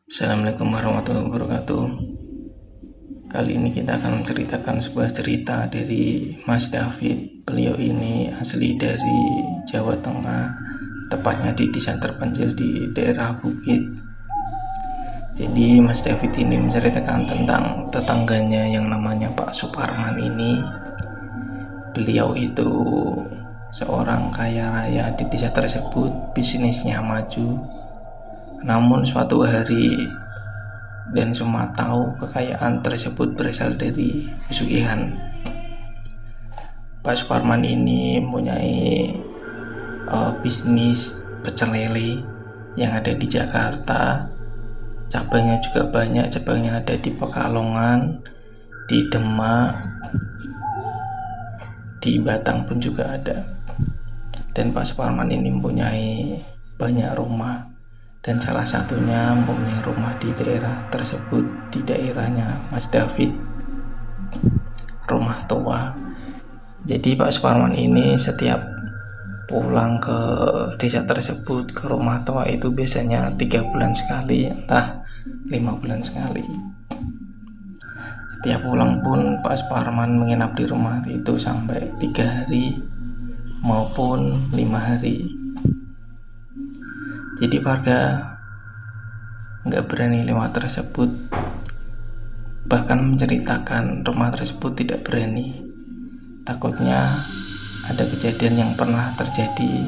Assalamualaikum warahmatullahi wabarakatuh. Kali ini kita akan menceritakan sebuah cerita dari Mas David. Beliau ini asli dari Jawa Tengah, tepatnya di desa terpencil di daerah Bukit. Jadi Mas David ini menceritakan tentang tetangganya yang namanya Pak Suparman ini. Beliau itu seorang kaya raya di desa tersebut, bisnisnya maju. Namun suatu hari, dan semua tahu kekayaan tersebut berasal dari pesugihan. Pak Suparman ini mempunyai bisnis pecel lele yang ada di Jakarta. Cabangnya juga banyak, cabangnya ada di Pekalongan, di Demak, di Batang pun juga ada. Dan Pak Suparman ini mempunyai banyak rumah, dan salah satunya mempunyai rumah di daerah tersebut, di daerahnya Mas David, rumah tua. Jadi Pak Suparman ini setiap pulang ke desa tersebut, ke rumah tua itu biasanya 3 bulan sekali, entah 5 bulan sekali. Setiap pulang pun Pak Suparman menginap di rumah itu sampai 3 hari maupun 5 hari. Jadi warga nggak berani lewat tersebut, bahkan menceritakan rumah tersebut tidak berani. Takutnya ada kejadian yang pernah terjadi.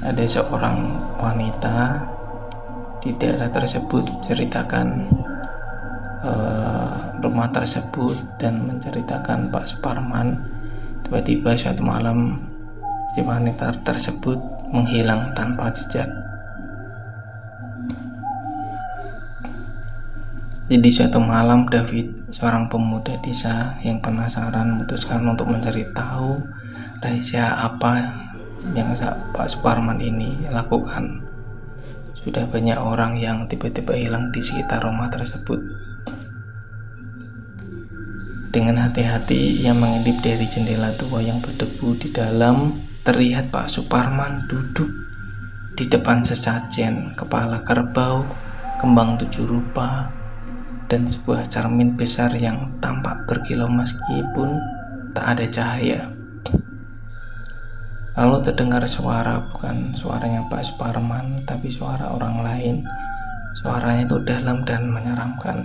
Ada seorang wanita di daerah tersebut menceritakan rumah tersebut dan menceritakan Pak Suparman. Tiba-tiba suatu malam si wanita tersebut menghilang tanpa jejak. Jadi suatu malam David, seorang pemuda desa yang penasaran, memutuskan untuk mencari tahu rahasia apa yang Pak Suparman ini lakukan. Sudah banyak orang yang tiba-tiba hilang di sekitar rumah tersebut. Dengan hati-hati ia mengintip dari jendela tua yang berdebu. Di dalam terlihat Pak Suparman duduk di depan sesajen, kepala kerbau, kembang 7 rupa, dan sebuah cermin besar yang tampak berkilau meskipun tak ada cahaya. Lalu terdengar suara, bukan suaranya Pak Suparman, tapi suara orang lain. Suaranya itu dalam dan menyeramkan.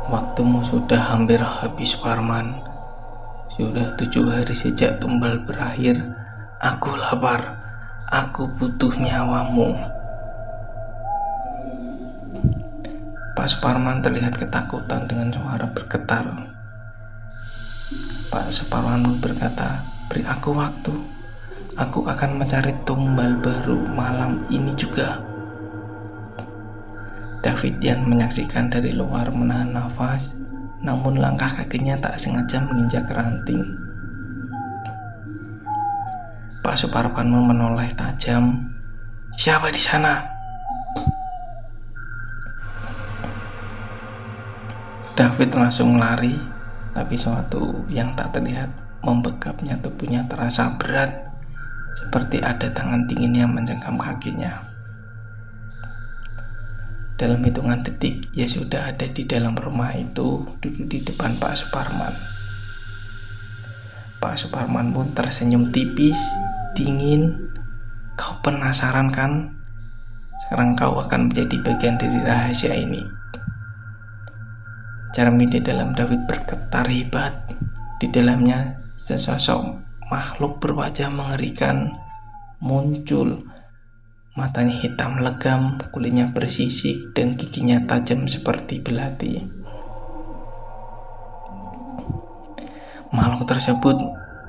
Waktumu sudah hampir habis, Suparman. Sudah 7 hari sejak tumbal berakhir. Aku lapar. Aku butuh nyawamu. Pak Suparman terlihat ketakutan dengan suara bergetar. Pak Suparman berkata, "Beri aku waktu. Aku akan mencari tumbal baru malam ini juga." David yang menyaksikan dari luar menahan nafas, namun langkah kakinya tak sengaja menginjak ranting. Pak Suparman menoleh tajam. "Siapa di sana?" David langsung lari, tapi sesuatu yang tak terlihat membekapnya tubuhnya terasa berat, seperti ada tangan dingin yang mencengkam kakinya. Dalam hitungan detik, ia sudah ada di dalam rumah itu, duduk di depan Pak Suparman. Pak Suparman pun tersenyum tipis, dingin. "Kau penasaran kan? Sekarang kau akan menjadi bagian dari rahasia ini." Cermin di dalam David bergetar hebat. Di dalamnya sesosok makhluk berwajah mengerikan muncul. Matanya hitam legam, kulitnya bersisik, dan giginya tajam seperti belati. Makhluk tersebut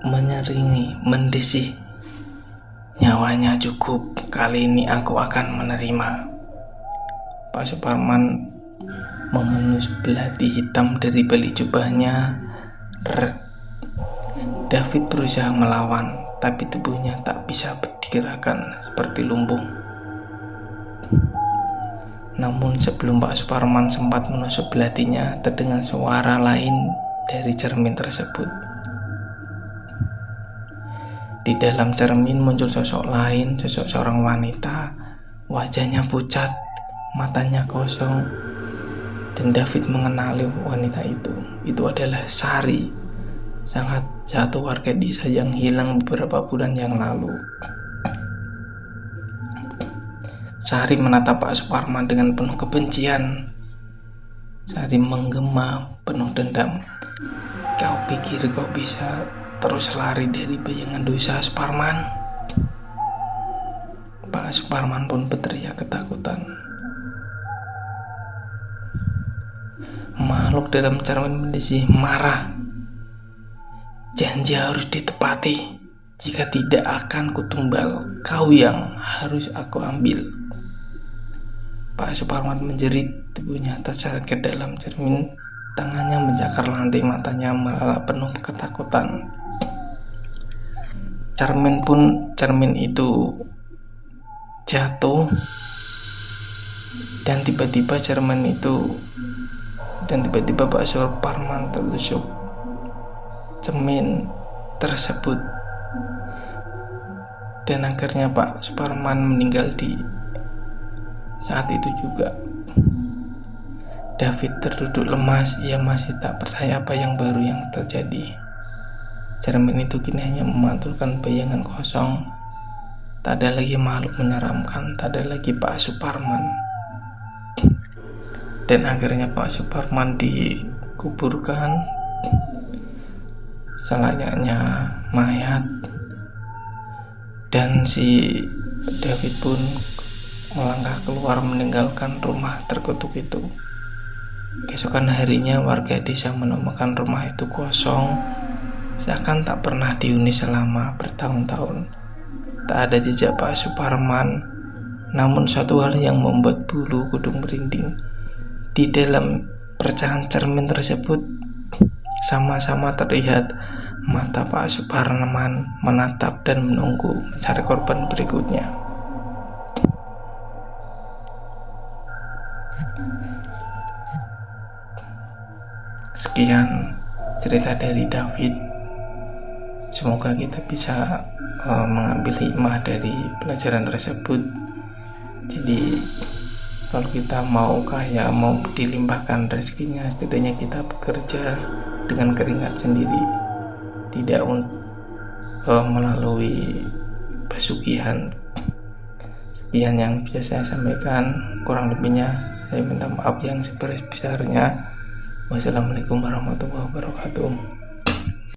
menyeringai, mendesih. "Nyawanya cukup, kali ini aku akan menerima." Pak Suparman mengenus belati hitam dari balik jubahnya. David berusaha melawan, tapi tubuhnya tak bisa digerakkan, seperti lumpuh. Namun sebelum Pak Suparman sempat menusuk belatinya, terdengar suara lain dari cermin tersebut. Di dalam cermin muncul sosok lain, sosok seorang wanita. Wajahnya pucat, matanya kosong, dan David mengenali wanita itu. Itu adalah Sari, sangat satu warga desa yang hilang beberapa bulan yang lalu. Sari menatap Pak Suparman dengan penuh kebencian. Sari menggema penuh dendam. Kau pikir kau bisa terus lari dari bayangan dosa, Suparman? Pak Suparman pun berteriak ketakutan. Makhluk dalam cermin berisi marah. Janji harus ditepati. Jika tidak akan kutumbal, kau yang harus aku ambil. Pak Suparman menjerit, tubuhnya terseret ke dalam cermin, tangannya mencakar lantai, matanya melalap penuh ketakutan. Cermin itu jatuh, dan tiba-tiba Pak Suparman tertusuk cermin tersebut, dan akhirnya Pak Suparman meninggal di saat itu juga. David terduduk lemas, ia masih tak percaya apa yang baru yang terjadi. Cermin itu kini hanya memantulkan bayangan kosong. Tak ada lagi makhluk menyeramkan, tak ada lagi Pak Suparman. Dan akhirnya Pak Suparman dikuburkan selayaknya mayat, dan si David pun melangkah keluar meninggalkan rumah terkutuk itu. Keesokan harinya warga desa menemukan rumah itu kosong, seakan tak pernah dihuni selama bertahun-tahun. Tak ada jejak Pak Suparman. Namun suatu hal yang membuat bulu kudung merinding. Di dalam pecahan cermin tersebut sama-sama terlihat mata Pak Suparman menatap dan menunggu mencari korban berikutnya. Sekian cerita dari David. Semoga kita bisa mengambil hikmah dari pelajaran tersebut. Jadi kalau kita mau kaya, mau dilimpahkan rezekinya, setidaknya kita bekerja dengan keringat sendiri, tidak melalui pesugihan. Sekian yang bisa saya sampaikan, kurang lebihnya saya minta maaf yang sebesar-besarnya. Wassalamualaikum warahmatullahi wabarakatuh.